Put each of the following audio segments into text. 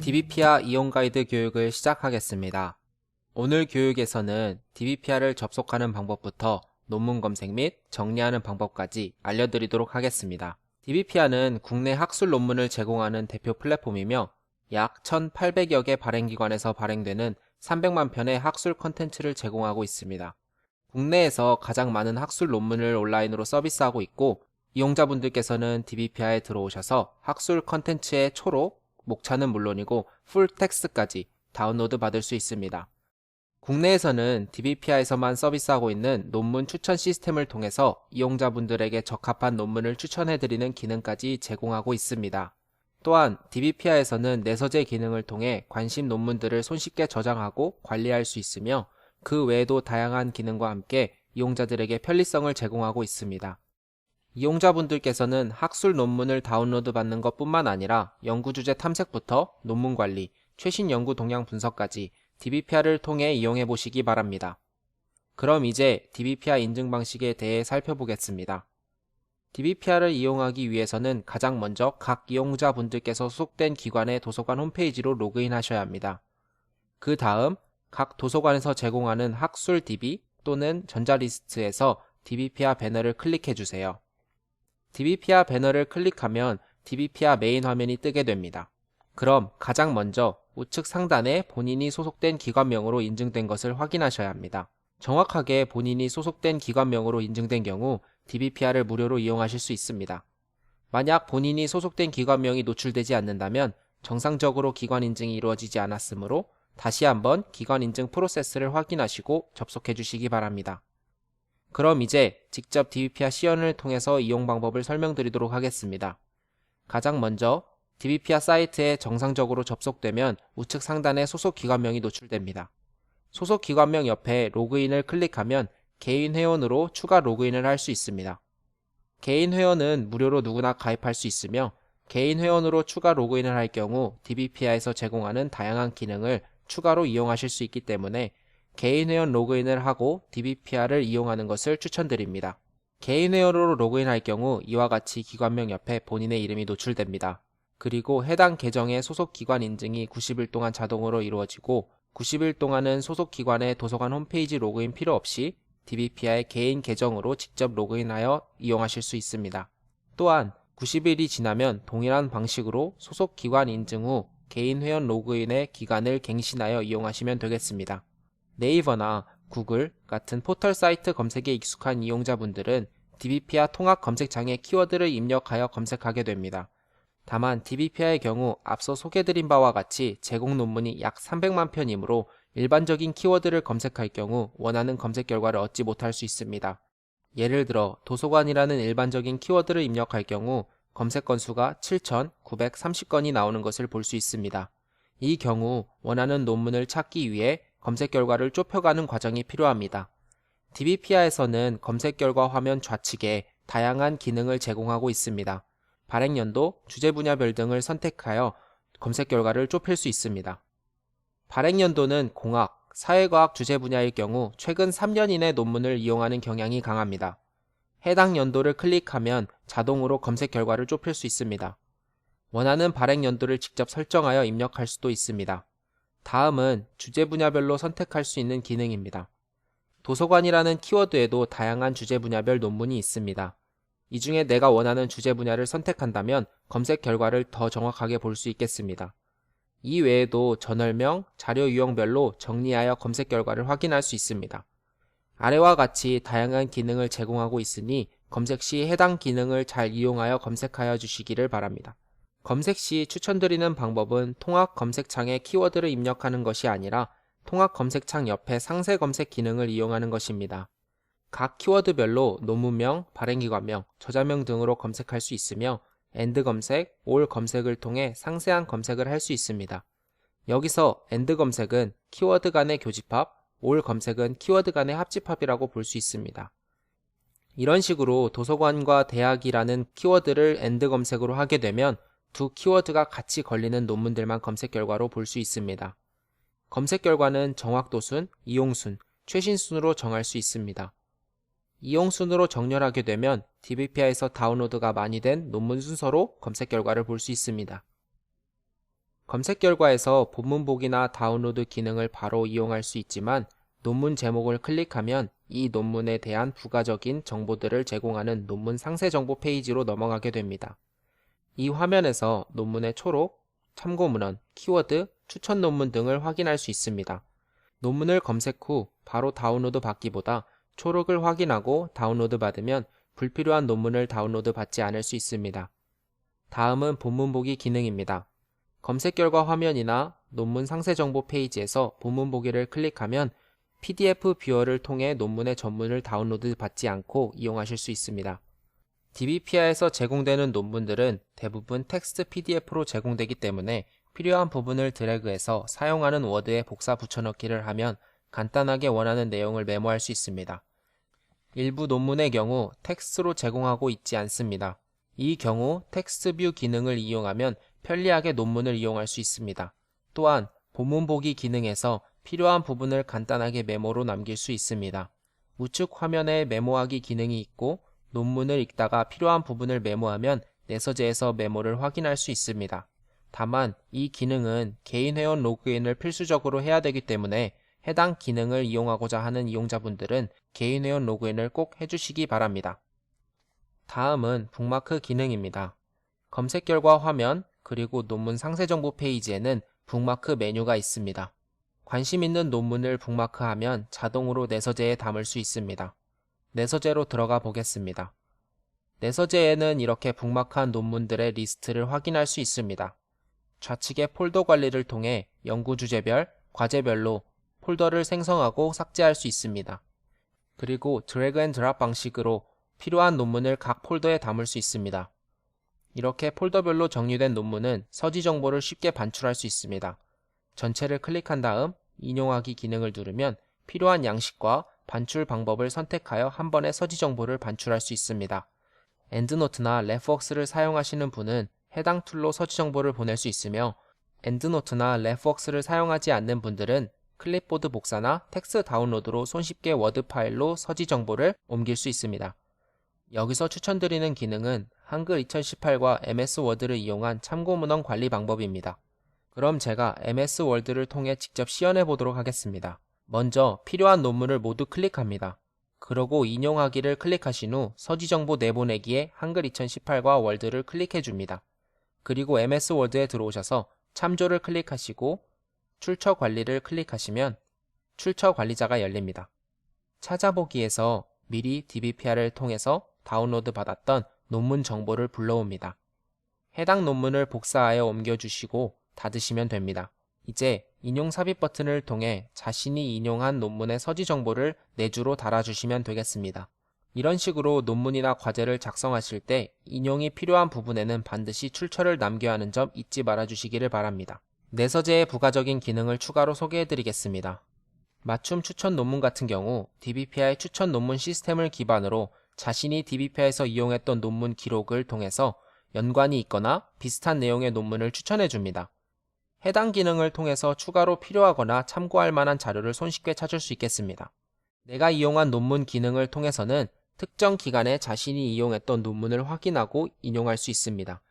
DBPR 이용 가이드 교육을 시작하겠습니다. 오늘 교육에서는 DBPR을 접속하는 방법부터 논문 검색 및 정리하는 방법까지 알려드리도록 하겠습니다. DBPR는 국내 학술 논문을 제공하는 대표 플랫폼이며 약 1,800여 개 발행기관에서 발행되는 300만 편의 학술 콘텐츠를 제공하고 있습니다. 국내에서 가장 많은 학술 논문을 온라인으로 서비스하고 있고, 이용자분들께서는 DBPR에 들어오셔서 학술 콘텐츠의 초록, 목차는 물론이고 풀텍스트까지 다운로드 받을 수 있습니다. 국내에서는 DBPR에서만 서비스하고 있는 논문 추천 시스템을 통해서 이용자분들에게 적합한 논문을 추천해드리는 기능까지 제공하고 있습니다. 또한 DBPR에서는 내서재 기능을 통해 관심 논문들을 손쉽게 저장하고 관리할 수 있으며 그 외에도 다양한 기능과 함께 이용자들에게 편리성을 제공하고 있습니다. 이용자분들께서는 학술 논문을 다운로드 받는 것뿐만 아니라 연구주제 탐색부터 논문 관리, 최신 연구 동향 분석까지 DBPR을 통해 이용해 보시기 바랍니다. 그럼 이제 DBPR 인증 방식에 대해 살펴보겠습니다. DBPR을 이용하기 위해서는 가장 먼저 각 이용자분들께서 소속된 기관의 도서관 홈페이지로 로그인하셔야 합니다. 그 다음 각 도서관에서 제공하는 학술 DB 또는 전자리스트에서 DBPR 배너를 클릭해 주세요. DBPR 배너를 클릭하면 DBPR 메인 화면이 뜨게 됩니다. 그럼 가장 먼저 우측 상단에 본인이 소속된 기관명으로 인증된 것을 확인하셔야 합니다. 정확하게 본인이 소속된 기관명으로 인증된 경우 DBPR을 무료로 이용하실 수 있습니다. 만약 본인이 소속된 기관명이 노출되지 않는다면 정상적으로 기관 인증이 이루어지지 않았으므로 다시 한번 기관 인증 프로세스를 확인하시고 접속해 주시기 바랍니다. 그럼 이제 직접 DBPR 시연을 통해서 이용 방법을 설명드리도록 하겠습니다. 가장 먼저 DBPR 사이트에 정상적으로 접속되면 우측 상단에 소속 기관명이 노출됩니다. 소속 기관명 옆에 로그인을 클릭하면 개인 회원으로 추가 로그인을 할 수 있습니다. 개인 회원은 무료로 누구나 가입할 수 있으며 개인 회원으로 추가 로그인을 할 경우 DBPR에서 제공하는 다양한 기능을 추가로 이용하실 수 있기 때문에 개인 회원 로그인을 하고 DBPR을 이용하는 것을 추천드립니다. 개인 회원으로 로그인할 경우 이와 같이 기관명 옆에 본인의 이름이 노출됩니다. 그리고 해당 계정의 소속 기관 인증이 90일 동안 자동으로 이루어지고 90일 동안은 소속 기관의 도서관 홈페이지 로그인 필요 없이 DBPR의 개인 계정으로 직접 로그인하여 이용하실 수 있습니다. 또한 90일이 지나면 동일한 방식으로 소속 기관 인증 후 개인 회원 로그인의 기간을 갱신하여 이용하시면 되겠습니다. 네이버나 구글 같은 포털 사이트 검색에 익숙한 이용자분들은 DBPR 통합 검색창에 키워드를 입력하여 검색하게 됩니다. 다만 DBPR의 경우 앞서 소개드린 바와 같이 제공 논문이 약 300만 편이므로 일반적인 키워드를 검색할 경우 원하는 검색 결과를 얻지 못할 수 있습니다. 예를 들어 도서관이라는 일반적인 키워드를 입력할 경우 검색 건수가 7,930건이 나오는 것을 볼 수 있습니다. 이 경우 원하는 논문을 찾기 위해 검색 결과를 좁혀가는 과정이 필요합니다. DBPR에서는 검색 결과 화면 좌측에 다양한 기능을 제공하고 있습니다. 발행 연도, 주제 분야별 등을 선택하여 검색 결과를 좁힐 수 있습니다. 발행 연도는 공학, 사회과학 주제 분야일 경우 최근 3년 이내 논문을 이용하는 경향이 강합니다. 해당 연도를 클릭하면 자동으로 검색 결과를 좁힐 수 있습니다. 원하는 발행 연도를 직접 설정하여 입력할 수도 있습니다. 다음은 주제 분야별로 선택할 수 있는 기능입니다. 도서관이라는 키워드에도 다양한 주제 분야별 논문이 있습니다. 이 중에 내가 원하는 주제 분야를 선택한다면 검색 결과를 더 정확하게 볼 수 있겠습니다. 이 외에도 저널명, 자료 유형별로 정리하여 검색 결과를 확인할 수 있습니다. 아래와 같이 다양한 기능을 제공하고 있으니 검색 시 해당 기능을 잘 이용하여 검색하여 주시기를 바랍니다. 검색 시 추천드리는 방법은 통합 검색창에 키워드를 입력하는 것이 아니라 통합 검색창 옆에 상세 검색 기능을 이용하는 것입니다. 각 키워드별로 논문명, 발행기관명, 저자명 등으로 검색할 수 있으며 엔드 검색, 올 검색을 통해 상세한 검색을 할 수 있습니다. 여기서 엔드 검색은 키워드 간의 교집합, 올 검색은 키워드 간의 합집합이라고 볼 수 있습니다. 이런 식으로 도서관과 대학이라는 키워드를 엔드 검색으로 하게 되면 두 키워드가 같이 걸리는 논문들만 검색 결과로 볼 수 있습니다. 검색 결과는 정확도순, 이용순, 최신순으로 정할 수 있습니다. 이용순으로 정렬하게 되면 DBPR에서 다운로드가 많이 된 논문 순서로 검색 결과를 볼 수 있습니다. 검색 결과에서 본문 보기나 다운로드 기능을 바로 이용할 수 있지만 논문 제목을 클릭하면 이 논문에 대한 부가적인 정보들을 제공하는 논문 상세 정보 페이지로 넘어가게 됩니다. 이 화면에서 논문의 초록, 참고문헌, 키워드, 추천 논문 등을 확인할 수 있습니다. 논문을 검색 후 바로 다운로드 받기보다 초록을 확인하고 다운로드 받으면 불필요한 논문을 다운로드 받지 않을 수 있습니다. 다음은 본문 보기 기능입니다. 검색 결과 화면이나 논문 상세 정보 페이지에서 본문 보기를 클릭하면 PDF 뷰어를 통해 논문의 전문을 다운로드 받지 않고 이용하실 수 있습니다. DBPR에서 제공되는 논문들은 대부분 텍스트 PDF로 제공되기 때문에 필요한 부분을 드래그해서 사용하는 워드에 복사 붙여넣기를 하면 간단하게 원하는 내용을 메모할 수 있습니다. 일부 논문의 경우 텍스트로 제공하고 있지 않습니다. 이 경우 텍스트 뷰 기능을 이용하면 편리하게 논문을 이용할 수 있습니다. 또한 본문 보기 기능에서 필요한 부분을 간단하게 메모로 남길 수 있습니다. 우측 화면에 메모하기 기능이 있고 논문을 읽다가 필요한 부분을 메모하면 내서재에서 메모를 확인할 수 있습니다. 다만 이 기능은 개인 회원 로그인을 필수적으로 해야 되기 때문에 해당 기능을 이용하고자 하는 이용자분들은 개인 회원 로그인을 꼭 해주시기 바랍니다. 다음은 북마크 기능입니다. 검색 결과 화면 그리고 논문 상세 정보 페이지에는 북마크 메뉴가 있습니다. 관심 있는 논문을 북마크하면 자동으로 내서재에 담을 수 있습니다. 내서재로 들어가 보겠습니다. 내서재에는 이렇게 북마크한 논문들의 리스트를 확인할 수 있습니다. 좌측의 폴더 관리를 통해 연구 주제별, 과제별로 폴더를 생성하고 삭제할 수 있습니다. 그리고 드래그 앤 드랍 방식으로 필요한 논문을 각 폴더에 담을 수 있습니다. 이렇게 폴더별로 정리된 논문은 서지 정보를 쉽게 반출할 수 있습니다. 전체를 클릭한 다음 인용하기 기능을 누르면 필요한 양식과 반출 방법을 선택하여 한 번에 서지 정보를 반출할 수 있습니다. 엔드노트나 레프웍스를 사용하시는 분은 해당 툴로 서지 정보를 보낼 수 있으며 엔드노트나 레프웍스를 사용하지 않는 분들은 클립보드 복사나 텍스트 다운로드로 손쉽게 워드 파일로 서지 정보를 옮길 수 있습니다. 여기서 추천드리는 기능은 한글 2018과 MS 워드를 이용한 참고문헌 관리 방법입니다. 그럼 제가 MS 월드를 통해 직접 시연해 보도록 하겠습니다. 먼저 필요한 논문을 모두 클릭합니다. 그러고 인용하기를 클릭하신 후 서지 정보 내보내기에 한글 2018과 월드를 클릭해 줍니다. 그리고 MS 워드에 들어오셔서 참조를 클릭하시고 출처 관리를 클릭하시면 출처 관리자가 열립니다. 찾아보기에서 미리 DBPR을 통해서 다운로드 받았던 논문 정보를 불러옵니다. 해당 논문을 복사하여 옮겨주시고 닫으시면 됩니다. 이제 인용 삽입 버튼을 통해 자신이 인용한 논문의 서지 정보를 내주로 달아주시면 되겠습니다. 이런 식으로 논문이나 과제를 작성하실 때 인용이 필요한 부분에는 반드시 출처를 남겨야 하는 점 잊지 말아주시기를 바랍니다. 내서재의 부가적인 기능을 추가로 소개해드리겠습니다. 맞춤 추천 논문 같은 경우 DBPI 추천 논문 시스템을 기반으로 자신이 DBPI에서 이용했던 논문 기록을 통해서 연관이 있거나 비슷한 내용의 논문을 추천해줍니다. 해당 기능을 통해서 추가로 필요하거나 참고할 만한 자료를 손쉽게 찾을 수 있겠습니다. 내가 이용한 논문 기능을 통해서는 특정 기간에 자신이 이용했던 논문을 확인하고 인용할 수 있습니다.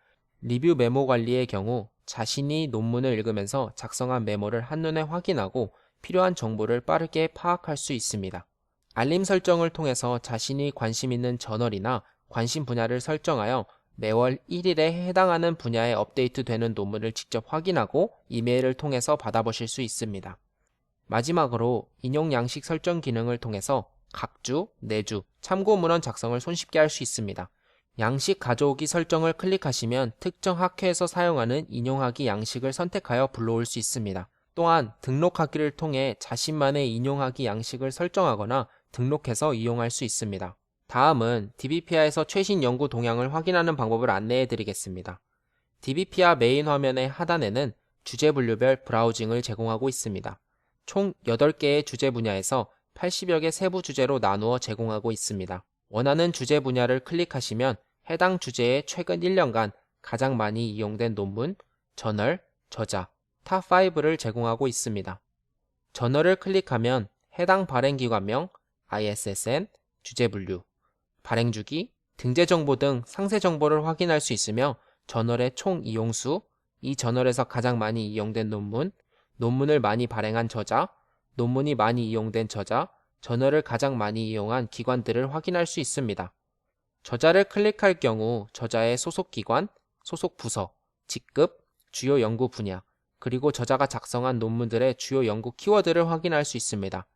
리뷰 메모 관리의 경우 자신이 논문을 읽으면서 작성한 메모를 한눈에 확인하고 필요한 정보를 빠르게 파악할 수 있습니다. 알림 설정을 통해서 자신이 관심 있는 저널이나 관심 분야를 설정하여 매월 1일에 해당하는 분야에 업데이트되는 논문을 직접 확인하고 이메일을 통해서 받아보실 수 있습니다. 마지막으로 인용 양식 설정 기능을 통해서 각주, 내주, 참고문헌 작성을 손쉽게 할 수 있습니다. 양식 가져오기 설정을 클릭하시면 특정 학회에서 사용하는 인용하기 양식을 선택하여 불러올 수 있습니다. 또한 등록하기를 통해 자신만의 인용하기 양식을 설정하거나 등록해서 이용할 수 있습니다. 다음은 DBPR에서 최신 연구 동향을 확인하는 방법을 안내해 드리겠습니다. DBPR 메인 화면의 하단에는 주제 분류별 브라우징을 제공하고 있습니다. 총 8개의 주제 분야에서 80여 개 세부 주제로 나누어 제공하고 있습니다. 원하는 주제 분야를 클릭하시면 해당 주제의 최근 1년간 가장 많이 이용된 논문, 저널, 저자, 탑5를 제공하고 있습니다. 저널을 클릭하면 해당 발행기관명, ISSN, 주제 분류, 발행주기, 등재 정보 등 상세 정보를 확인할 수 있으며 저널의 총 이용수, 이 저널에서 가장 많이 이용된 논문, 논문을 많이 발행한 저자, 논문이 많이 이용된 저자, 저널을 가장 많이 이용한 기관들을 확인할 수 있습니다. 저자를 클릭할 경우 저자의 소속 기관, 소속 부서, 직급, 주요 연구 분야, 그리고 저자가 작성한 논문들의 주요 연구 키워드를 확인할 수 있습니다.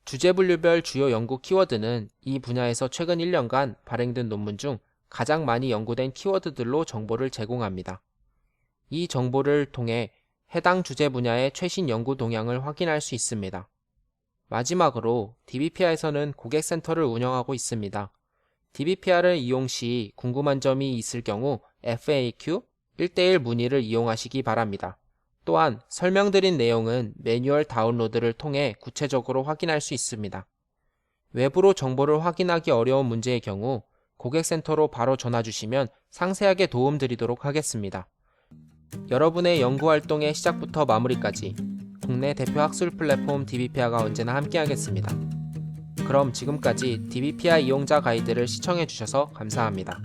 주제 분류별 주요 연구 키워드는 이 분야에서 최근 1년간 발행된 논문 중 가장 많이 연구된 키워드들로 정보를 제공합니다. 이 정보를 통해 해당 주제 분야의 최신 연구 동향을 확인할 수 있습니다. 마지막으로 DBPR에서는 고객센터를 운영하고 있습니다. DBPR을 이용 시 궁금한 점이 있을 경우 FAQ 1:1 문의를 이용하시기 바랍니다. 또한 설명드린 내용은 매뉴얼 다운로드를 통해 구체적으로 확인할 수 있습니다. 외부로 정보를 확인하기 어려운 문제의 경우 고객센터로 바로 전화 주시면 상세하게 도움드리도록 하겠습니다. 여러분의 연구활동의 시작부터 마무리까지 국내 대표 학술 플랫폼 DBPR가 언제나 함께하겠습니다. 그럼 지금까지 DBPR 이용자 가이드를 시청해주셔서 감사합니다.